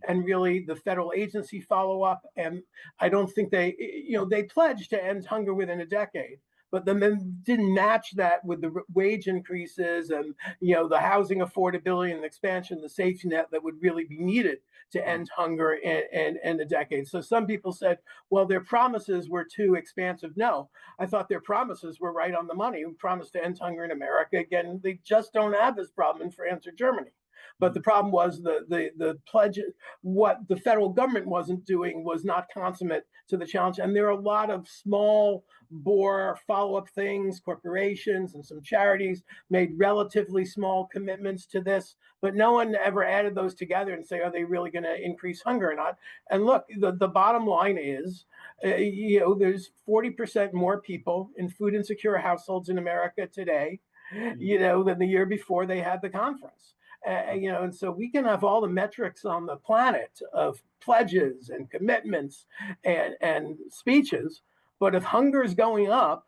Speaker 3: and really the federal agency follow-up. And I don't think they pledged to end hunger within a decade, but then didn't match that with the wage increases and the housing affordability and expansion, the safety net that would really be needed to end hunger in a decade. So some people said, well, their promises were too expansive. No, I thought their promises were right on the money. We promised to end hunger in America. Again, they just don't have this problem in France or Germany. But the problem was the pledge. What the federal government wasn't doing was not consummate to the challenge. And there are a lot of small bore follow-up things. Corporations and some charities made relatively small commitments to this, but no one ever added those together and say, are they really going to increase hunger or not? And look, the bottom line is, there's 40% more people in food insecure households in America today, than the year before they had the conference. And so we can have all the metrics on the planet of pledges and commitments and speeches, but if hunger is going up,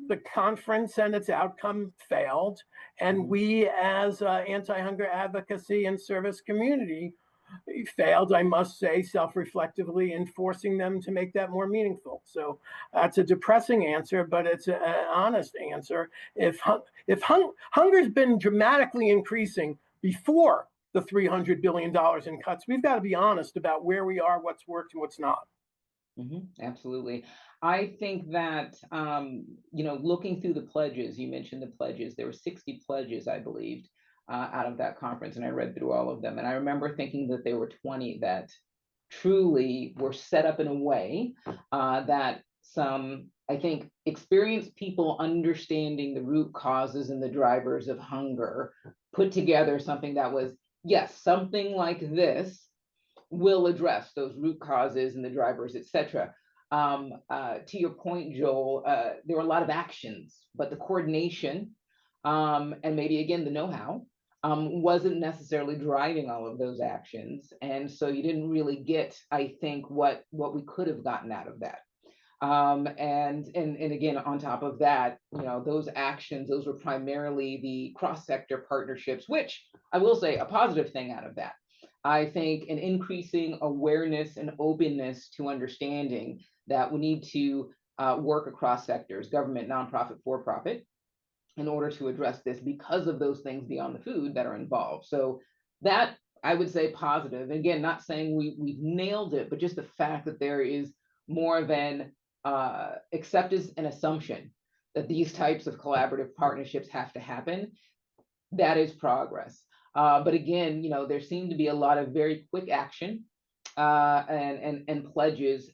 Speaker 3: the conference and its outcome failed, and we as anti-hunger advocacy and service community failed, I must say, self-reflectively in forcing them to make that more meaningful. So that's a depressing answer, but it's an honest answer. If hunger's been dramatically increasing before the $300 billion in cuts, we've got to be honest about where we are, what's worked and what's not.
Speaker 2: Absolutely. I think that, looking through the pledges, you mentioned the pledges, there were 60 pledges, I believed, out of that conference, and I read through all of them. And I remember thinking that there were 20 that truly were set up in a way that some, I think, experienced people understanding the root causes and the drivers of hunger put together something that was, yes, something like this will address those root causes and the drivers, etc. To your point, Joel, there were a lot of actions, but the coordination and maybe again the know-how wasn't necessarily driving all of those actions, and so you didn't really get, I think, what we could have gotten out of that. And again, on top of that, those actions, those were primarily the cross-sector partnerships, which I will say a positive thing out of that. I think an increasing awareness and openness to understanding that we need to work across sectors, government, nonprofit, for-profit, in order to address this because of those things beyond the food that are involved. So that, I would say, positive. Again, not saying we've nailed it, but just the fact that there is more of an acceptance and assumption that these types of collaborative partnerships have to happen, that is progress. But again, there seemed to be a lot of very quick action and pledges,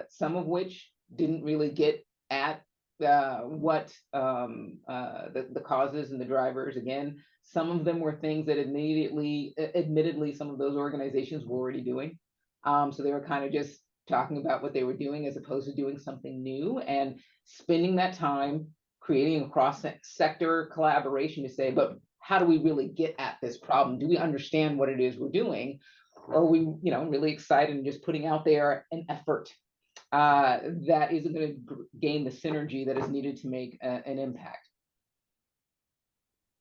Speaker 2: some of which didn't really get at what the causes and the drivers. Again, some of them were things that admittedly, some of those organizations were already doing. So they were kind of just talking about what they were doing as opposed to doing something new and spending that time creating a cross-sector collaboration to say, but how do we really get at this problem? Do we understand what it is we're doing? Or are we, really excited and just putting out there an effort that isn't going to gain the synergy that is needed to make an impact?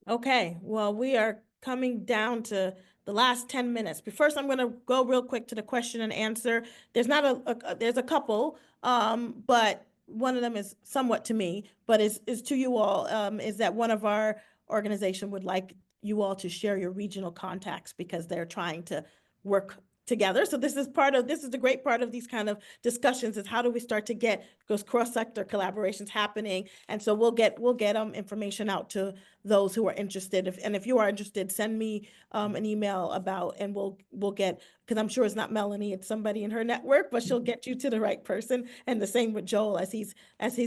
Speaker 1: Okay, well, we are coming down to the last 10 minutes. But first, I'm going to go real quick to the question and answer. There's not there's a couple, but one of them is somewhat to me, but is to you all, is that one of our organization would like you all to share your regional contacts because they're trying to work together. So this is the great part of these kind of discussions, is how do we start to get those cross-sector collaborations happening? And so we'll get information out to those who are interested. If you are interested, send me an email about, and we'll get because I'm sure it's not Melanie, it's somebody in her network, but she'll get you to the right person. And the same with Joel as he's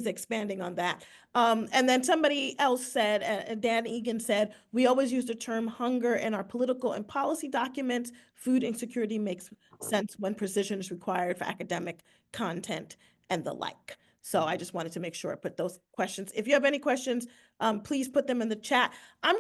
Speaker 1: expanding on that. And then somebody else said, Dan Egan said, we always use the term hunger in our political and policy documents. Food insecurity makes sense when precision is required for academic content and the like. So I just wanted to make sure I put those questions. If you have any questions, please put them in the chat. I'm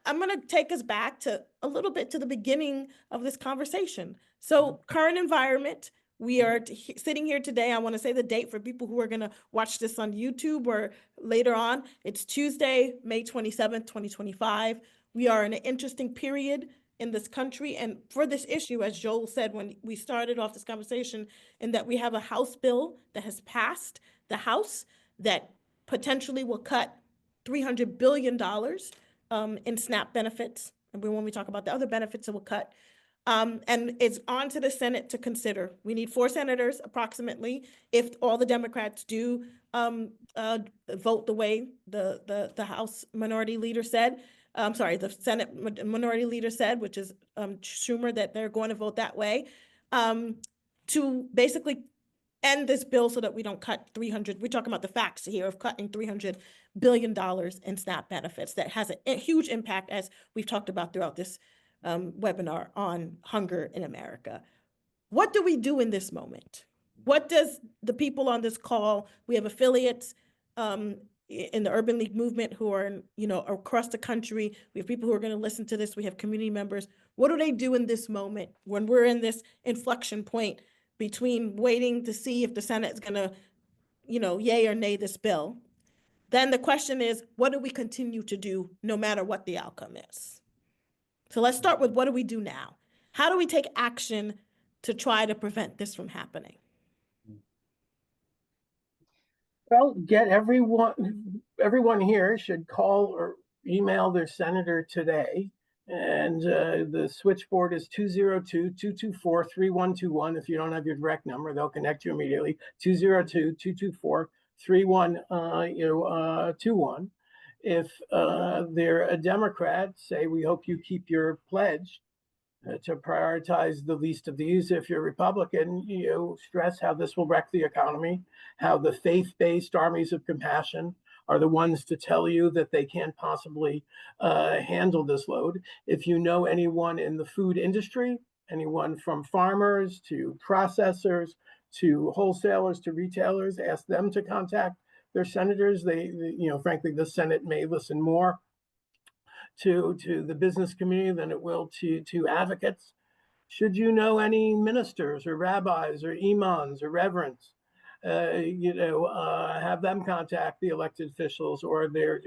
Speaker 1: gonna take us back to a little bit to the beginning of this conversation. So current environment, we are sitting here today. I want to say the date for people who are going to watch this on YouTube or later on. It's Tuesday, May 27th, 2025. We are in an interesting period in this country. And for this issue, as Joel said when we started off this conversation, in that we have a House bill that has passed the House that potentially will cut $300 billion in SNAP benefits. And when we talk about the other benefits, it will cut. And it's on to the Senate to consider. We need 4 senators approximately. If all the Democrats do vote the way the House minority leader said, the Senate minority leader said, which is Schumer, that they're going to vote that way, to basically end this bill so that we don't cut 300, we're talking about the facts here of cutting $300 billion in SNAP benefits. That has a huge impact, as we've talked about throughout this webinar, on hunger in America. What do we do in this moment? What does the people on this call, we have affiliates in the Urban League movement who are, across the country. We have people who are going to listen to this. We have community members. What do they do in this moment when we're in this inflection point between waiting to see if the Senate is going to, yay or nay this bill? Then the question is, what do we continue to do no matter what the outcome is? So let's start with, what do we do now? How do we take action to try to prevent this from happening?
Speaker 3: Well, get everyone here should call or email their senator today. And the switchboard is 202-224-3121. If you don't have your direct number, they'll connect you immediately. 202-224-3121. If they're a Democrat, say, we hope you keep your pledge to prioritize the least of these. If you're Republican, stress how this will wreck the economy, how the faith-based armies of compassion are the ones to tell you that they can't possibly handle this load. If you know anyone in the food industry, anyone from farmers to processors to wholesalers to retailers, ask them to contact their senators. They frankly, the Senate may listen more to the business community than it will to advocates. Should you know any ministers or rabbis or imams or reverends, have them contact the elected officials, or their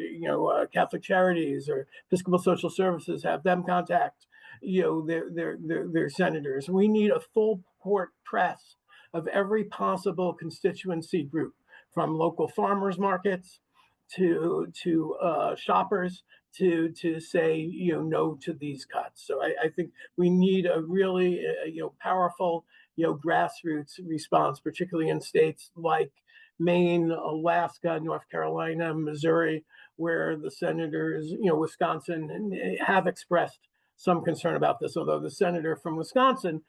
Speaker 3: Catholic Charities or Episcopal Social Services, have them contact their senators. We need a full court press of every possible constituency group, from local farmers markets to shoppers, to say no to these cuts. So I think we need a really powerful grassroots response, particularly in states like Maine, Alaska, North Carolina, Missouri, where the senators, Wisconsin, have expressed some concern about this. Although the senator from Wisconsin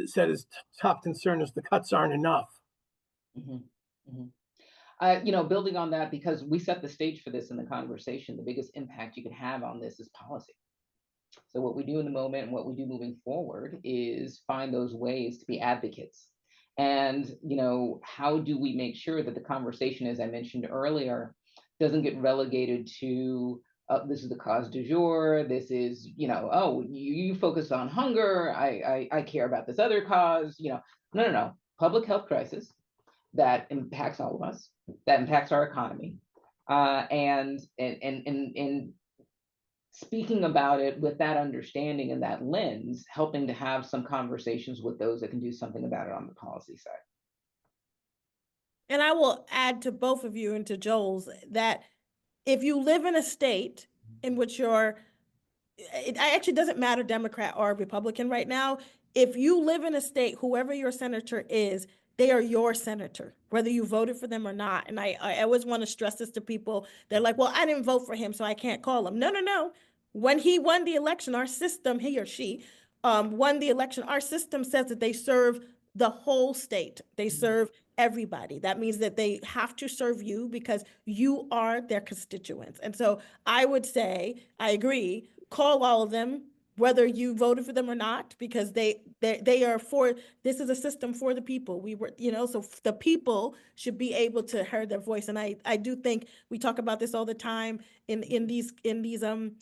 Speaker 3: said his top concern is the cuts aren't enough.
Speaker 2: Mm-hmm. Mm-hmm. Building on that, because we set the stage for this in the conversation, the biggest impact you can have on this is policy. So what we do in the moment and what we do moving forward is find those ways to be advocates. And, how do we make sure that the conversation, as I mentioned earlier, doesn't get relegated to, this is the cause du jour, this is, you focus on hunger, I care about this other cause, no. Public health crisis that impacts all of us, that impacts our economy, and speaking about it with that understanding and that lens, helping to have some conversations with those that can do something about it on the policy side.
Speaker 1: And I will add to both of you and to Joel's that if you live in a state in which it actually doesn't matter Democrat or Republican right now. If you live in a state, whoever your senator is, they are your senator, whether you voted for them or not. And I always want to stress this to people. They're like, well, I didn't vote for him, so I can't call him. No. When he won the election, our system, he or she, won the election, our system says that they serve the whole state. They serve everybody. That means that they have to serve you because you are their constituents. And so I would say, I agree, call all of them, whether you voted for them or not, because they are for, this is a system for the people. We were, so the people should be able to hear their voice. And I do think we talk about this all the time in these webinars,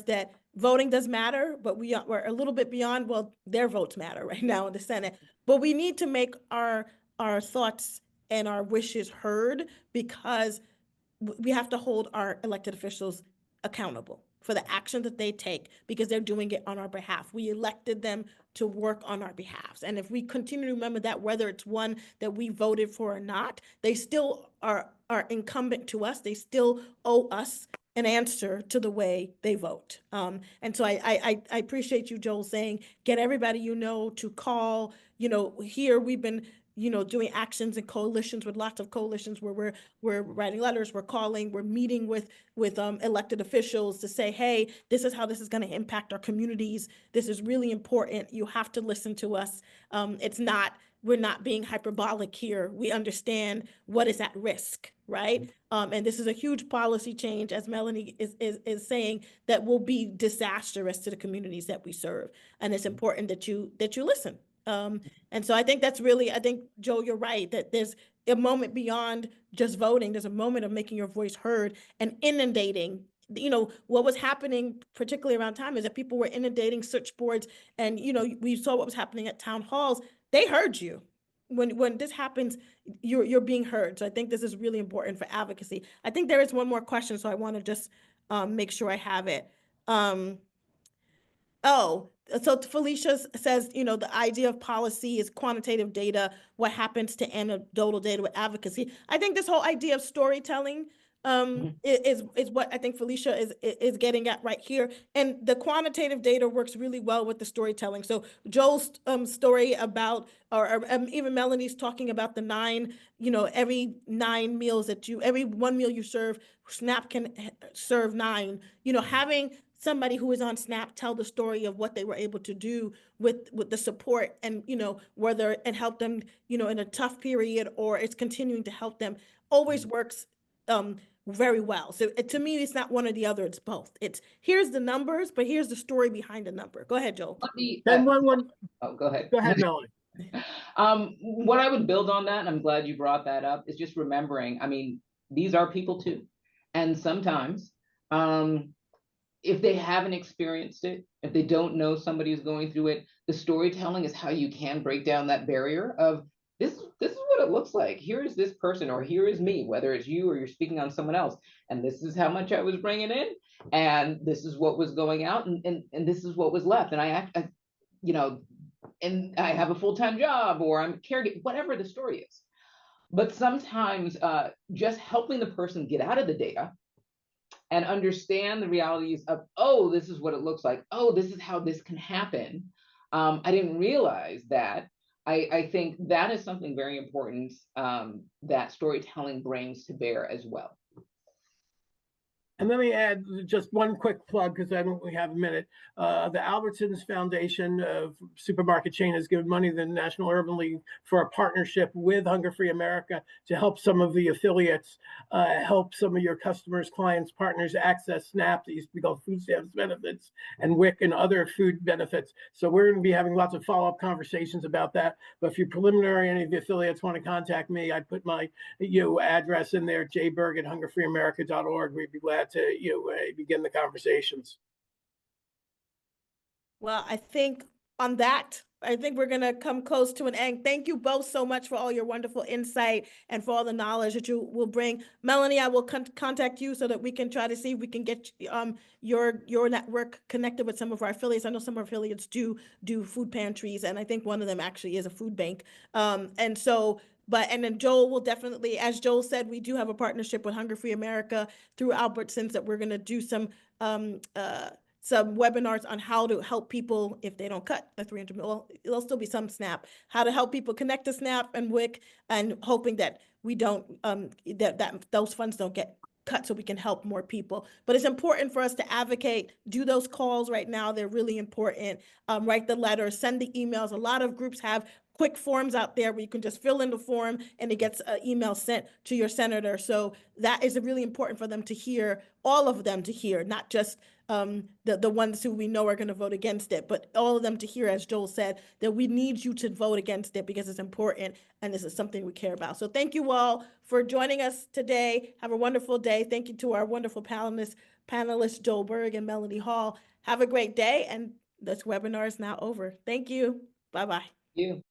Speaker 1: that voting does matter, but we're a little bit beyond, well, their votes matter right now in the Senate. But we need to make our thoughts and our wishes heard, because we have to hold our elected officials accountable for the action that they take, because they're doing it on our behalf. We elected them to work on our behalf. And if we continue to remember that, whether it's one that we voted for or not, they still are incumbent to us. They still owe us an answer to the way they vote. And so I appreciate you, Joel, saying, get everybody to call. Here we've been doing actions and coalitions, with lots of coalitions where we're writing letters, we're calling, we're meeting with elected officials to say, hey, this is how this is going to impact our communities. This is really important. You have to listen to us. We're not being hyperbolic here. We understand what is at risk, right? And this is a huge policy change, as Melanie is saying, that will be disastrous to the communities that we serve. And it's important that you listen. And so I think Joe, you're right, that there's a moment beyond just voting. There's a moment of making your voice heard and inundating. What was happening, particularly around time, is that people were inundating search boards, and, we saw what was happening at town halls. They heard you. When this happens, you're being heard. So I think this is really important for advocacy. I think there is one more question, so I want to just make sure I have it. Oh, so Felicia says, the idea of policy is quantitative data. What happens to anecdotal data with advocacy? I think this whole idea of storytelling is what I think Felicia is getting at right here. And the quantitative data works really well with the storytelling. So Joel's story about, or even Melanie's talking about the 9, every 9 meals every 1 meal you serve, SNAP can serve 9. Having somebody who is on SNAP tell the story of what they were able to do with the support, and whether it helped them in a tough period, or it's continuing to help them, always works very well. So to me, it's not one or the other, it's both. It's, here's the numbers, but here's the story behind the number. Go ahead, Joel.
Speaker 3: And
Speaker 2: go ahead.
Speaker 3: Go ahead, Melanie.
Speaker 2: What I would build on that, and I'm glad you brought that up, is just remembering, these are people too. And sometimes, if they haven't experienced it, if they don't know somebody who's going through it, the storytelling is how you can break down that barrier of, this is what it looks like. Here is this person, or here is me, whether it's you or you're speaking on someone else. And this is how much I was bringing in, and this is what was going out, and this is what was left. And and I have a full-time job, or I'm caregiving, whatever the story is. But sometimes just helping the person get out of the data and understand the realities of, oh, this is what it looks like. Oh, this is how this can happen. I didn't realize that. I think that is something very important that storytelling brings to bear as well.
Speaker 3: And let me add just one quick plug, because I don't we have a minute. The Albertsons Foundation supermarket chain has given money to the National Urban League for a partnership with Hunger Free America to help some of the affiliates, help some of your customers, clients, partners access SNAP, that used to be called food stamps benefits, and WIC and other food benefits. So we're going to be having lots of follow-up conversations about that. But if you're preliminary, any of the affiliates want to contact me, I put my address in there, jberg@hungerfreeamerica.org. We'd be glad to begin the conversations.
Speaker 1: Well, I think on that, we're going to come close to an end. Thank you both so much for all your wonderful insight and for all the knowledge that you will bring. Melanie, I will contact you so that we can try to see if we can get your network connected with some of our affiliates. I know some of our affiliates do food pantries, and I think one of them actually is a food bank. And then Joel will definitely, as Joel said, we do have a partnership with Hunger Free America through Albertsons that we're going to do some webinars on how to help people if they don't cut the 300 mil. Well, there'll still be some SNAP, how to help people connect to SNAP and WIC, and hoping that we don't, that those funds don't get cut so we can help more people. But it's important for us to advocate, do those calls right now. They're really important. Write the letters, send the emails. A lot of groups have quick forms out there where you can just fill in the form and it gets an email sent to your senator. So that is really important for them to hear, all of them to hear, not just the ones who we know are going to vote against it, but all of them to hear, as Joel said, that we need you to vote against it because it's important and this is something we care about. So thank you all for joining us today. Have a wonderful day. Thank you to our wonderful panelists Joel Berg and Melanie Hall. Have a great day, and this webinar is now over. Thank you. Bye-bye.
Speaker 2: You.